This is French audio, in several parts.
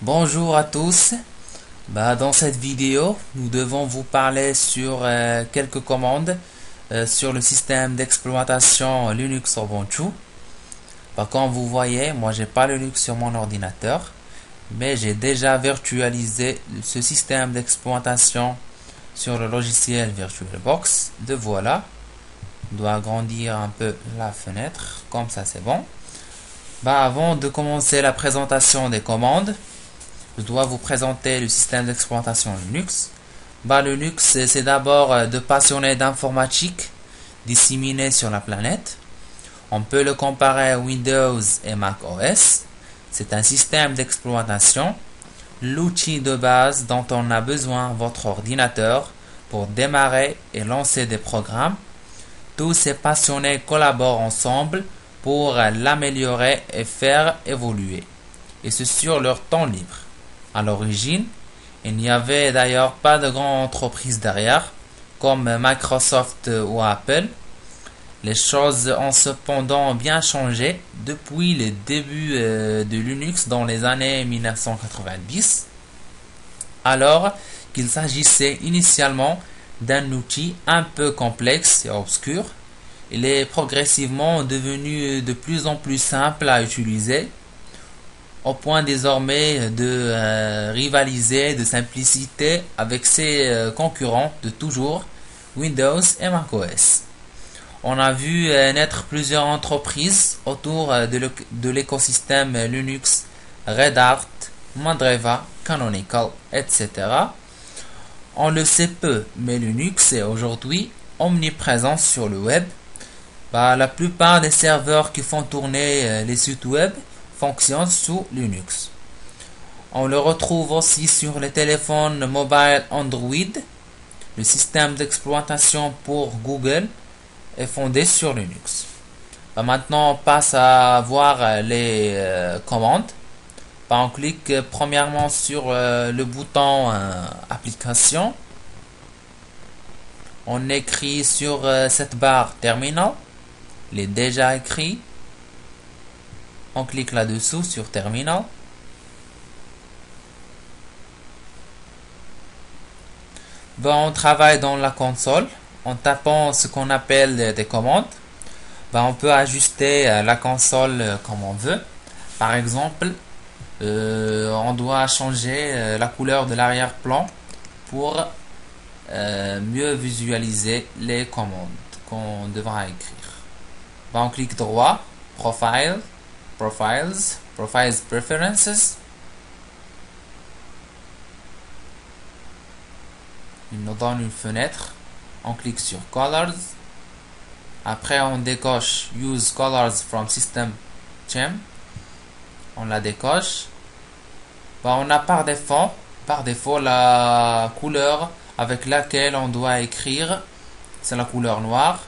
Bonjour à tous. Dans cette vidéo, nous devons vous parler sur quelques commandes sur le système d'exploitation Linux Ubuntu. Comme vous voyez, moi j'ai pas Linux sur mon ordinateur, mais j'ai déjà virtualisé ce système d'exploitation sur le logiciel VirtualBox. De voilà. On doit agrandir un peu la fenêtre, comme ça c'est bon. Avant de commencer la présentation des commandes, je dois vous présenter le système d'exploitation Linux. Linux, c'est d'abord de passionnés d'informatique disséminés sur la planète. On peut le comparer à Windows et Mac OS. C'est un système d'exploitation, l'outil de base dont on a besoin votre ordinateur pour démarrer et lancer des programmes. Tous ces passionnés collaborent ensemble pour l'améliorer et faire évoluer, et ce sur leur temps libre. À l'origine, il n'y avait d'ailleurs pas de grandes entreprises derrière, comme Microsoft ou Apple. Les choses ont cependant bien changé depuis les débuts de Linux dans les années 1990, alors qu'il s'agissait initialement d'un outil un peu complexe et obscur. Il est progressivement devenu de plus en plus simple à utiliser, au point désormais de rivaliser de simplicité avec ses concurrents de toujours, Windows et macOS. On a vu naître plusieurs entreprises autour de l'écosystème Linux, Red Hat, Mandriva, Canonical, etc. On le sait peu, mais Linux est aujourd'hui omniprésent sur le web. La plupart des serveurs qui font tourner les sites web fonctionnent sous Linux. On le retrouve aussi sur les téléphones mobiles Android. Le système d'exploitation pour Google est fondé sur Linux. Maintenant, on passe à voir les commandes. On clique premièrement sur le bouton application. On écrit sur cette barre terminal. Il est déjà écrit. On clique là-dessous sur terminal. On travaille dans la console en tapant ce qu'on appelle des commandes. On peut ajuster la console comme on veut. Par exemple, on doit changer la couleur de l'arrière-plan pour mieux visualiser les commandes qu'on devra écrire. On clique droit, Profiles, Preferences. Il nous donne une fenêtre. On clique sur Colors. Après, on décoche Use Colors from System Theme. On la décoche. On a par défaut la couleur avec laquelle on doit écrire. C'est la couleur noire.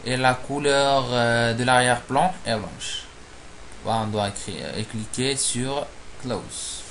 Et la couleur de l'arrière-plan est blanche. On doit cliquer sur Close.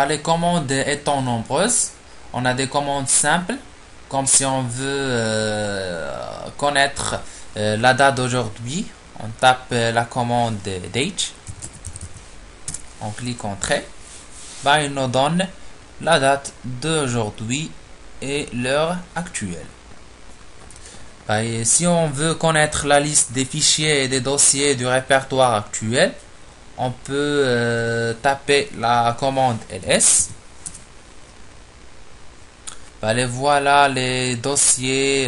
Les commandes étant nombreuses, on a des commandes simples, comme si on veut connaître la date d'aujourd'hui. On tape la commande Date. On clique Entrée. Il nous donne la date d'aujourd'hui et l'heure actuelle. Et si on veut connaître la liste des fichiers et des dossiers du répertoire actuel, on peut taper la commande ls. Voilà les dossiers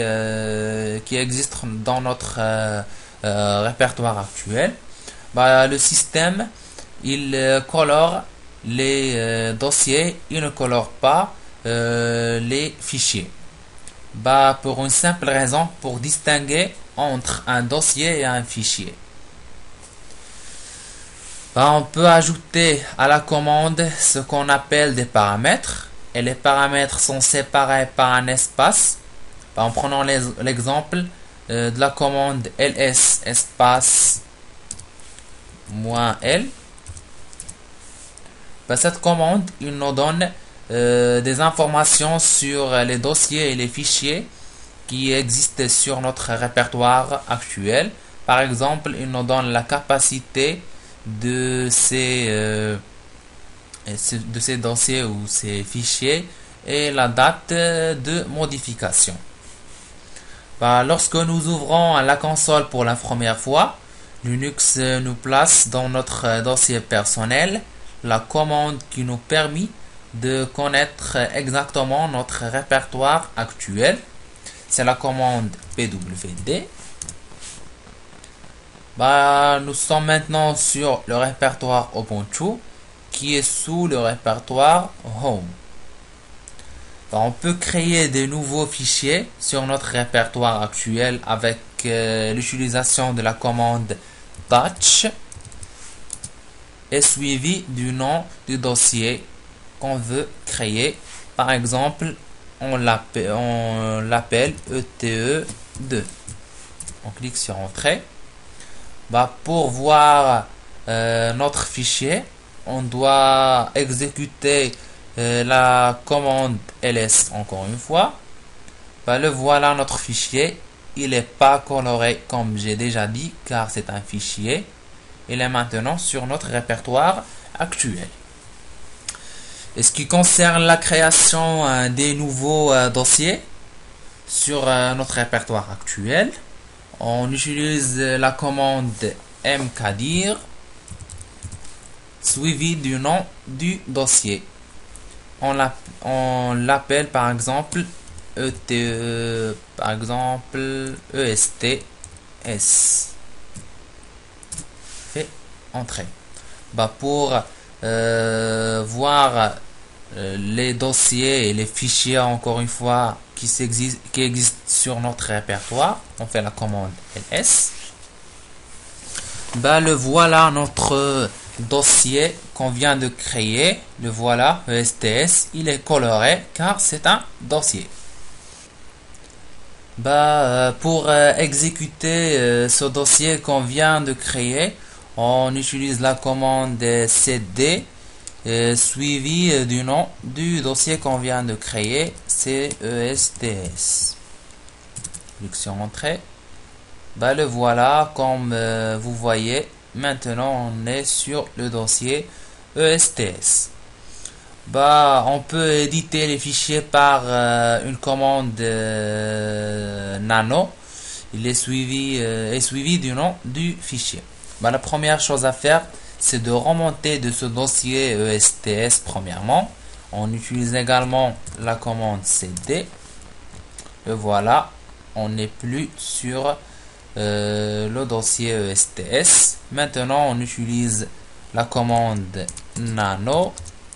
qui existent dans notre répertoire actuel. Le système, il colore les dossiers, il ne colore pas les fichiers. Pour une simple raison, pour distinguer entre un dossier et un fichier. On peut ajouter à la commande ce qu'on appelle des paramètres, et les paramètres sont séparés par un espace. En prenant l'exemple de la commande ls espace -l, cette commande il nous donne des informations sur les dossiers et les fichiers qui existent sur notre répertoire actuel. Par exemple, il nous donne la capacité de ces dossiers ou ces fichiers et la date de modification. Lorsque nous ouvrons la console pour la première fois, Linux nous place dans notre dossier personnel la commande qui nous permet de connaître exactement notre répertoire actuel. C'est la commande pwd. Nous sommes maintenant sur le répertoire Ubuntu qui est sous le répertoire Home. On peut créer de nouveaux fichiers sur notre répertoire actuel avec l'utilisation de la commande touch et suivi du nom du dossier qu'on veut créer. Par exemple, on l'appelle ETE2. On clique sur Entrée. Pour voir notre fichier, on doit exécuter la commande ls encore une fois. Le voilà notre fichier. Il n'est pas coloré comme j'ai déjà dit car c'est un fichier. Il est maintenant sur notre répertoire actuel. Et ce qui concerne la création des nouveaux dossiers sur notre répertoire actuel, on utilise la commande mkdir suivi du nom du dossier. On l'appelle par exemple ESTS. Fait entrer. Pour voir les dossiers et les fichiers encore une fois qui existent sur notre répertoire, on fait la commande ls. Le voilà notre dossier qu'on vient de créer. Le voilà, ESTS. Il est coloré car c'est un dossier. Pour exécuter ce dossier qu'on vient de créer, on utilise la commande cd suivi du nom du dossier qu'on vient de créer, c'est ESTS. Clique sur Entrée. Le voilà, comme vous voyez, maintenant on est sur le dossier ESTS. On peut éditer les fichiers par une commande nano. Il est suivi du nom du fichier. La première chose à faire, c'est de remonter de ce dossier ESTS premièrement. On utilise également la commande cd. Le voilà, on n'est plus sur le dossier ESTS. Maintenant, on utilise la commande nano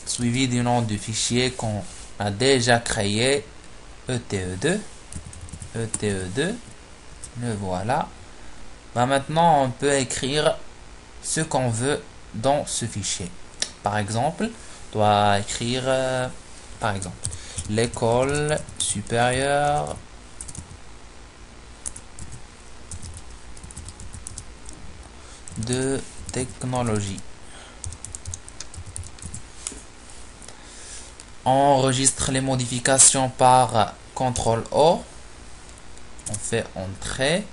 suivi du nom du fichier qu'on a déjà créé, ETE2. Le voilà. Maintenant, on peut écrire ce qu'on veut dans ce fichier. Par exemple, on doit écrire par exemple l'école supérieure de technologie. On enregistre les modifications par CTRL-O. On fait Entrée.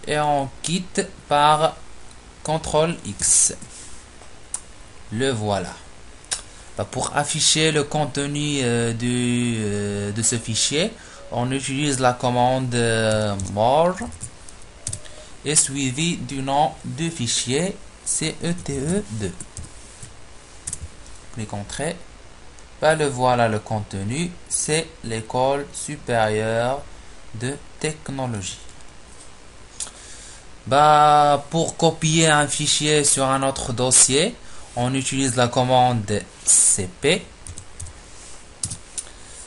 Et on quitte par CTRL-X. Le voilà. Pour afficher le contenu de ce fichier, on utilise la commande more et suivi du nom du fichier, c'est ETE2. Clique Entrée. Le voilà le contenu, c'est l'école supérieure de technologie. Pour copier un fichier sur un autre dossier, on utilise la commande cp.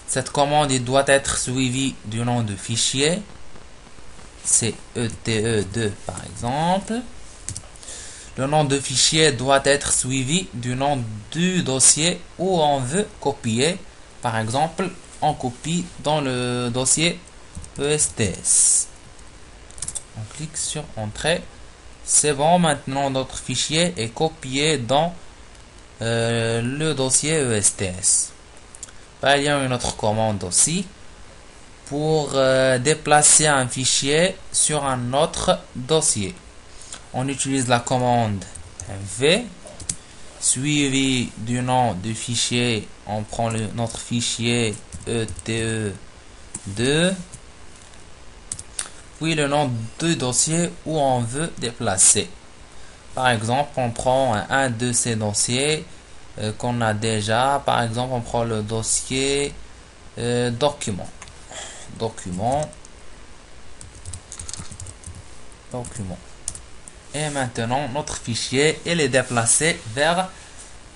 Cette commande doit être suivie du nom du fichier, c'est ETE2 par exemple. Le nom de fichier doit être suivi du nom du dossier où on veut copier. Par exemple, on copie dans le dossier ESTS. On clique sur Entrée. C'est bon, maintenant notre fichier est copié dans le dossier ESTS. Il y a une autre commande aussi pour déplacer un fichier sur un autre dossier. On utilise la commande v suivi du nom du fichier. On prend notre fichier ete2, puis le nom du dossier où on veut déplacer. Par exemple, on prend un de ces dossiers qu'on a déjà. Par exemple, on prend le dossier document. Et maintenant, notre fichier est déplacé vers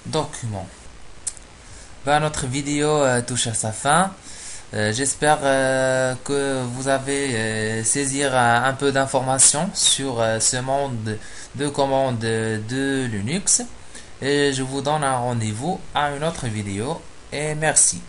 document. Notre vidéo touche à sa fin. J'espère que vous avez saisi un peu d'informations sur ce monde de commandes de Linux. Et je vous donne un rendez-vous à une autre vidéo. Et merci.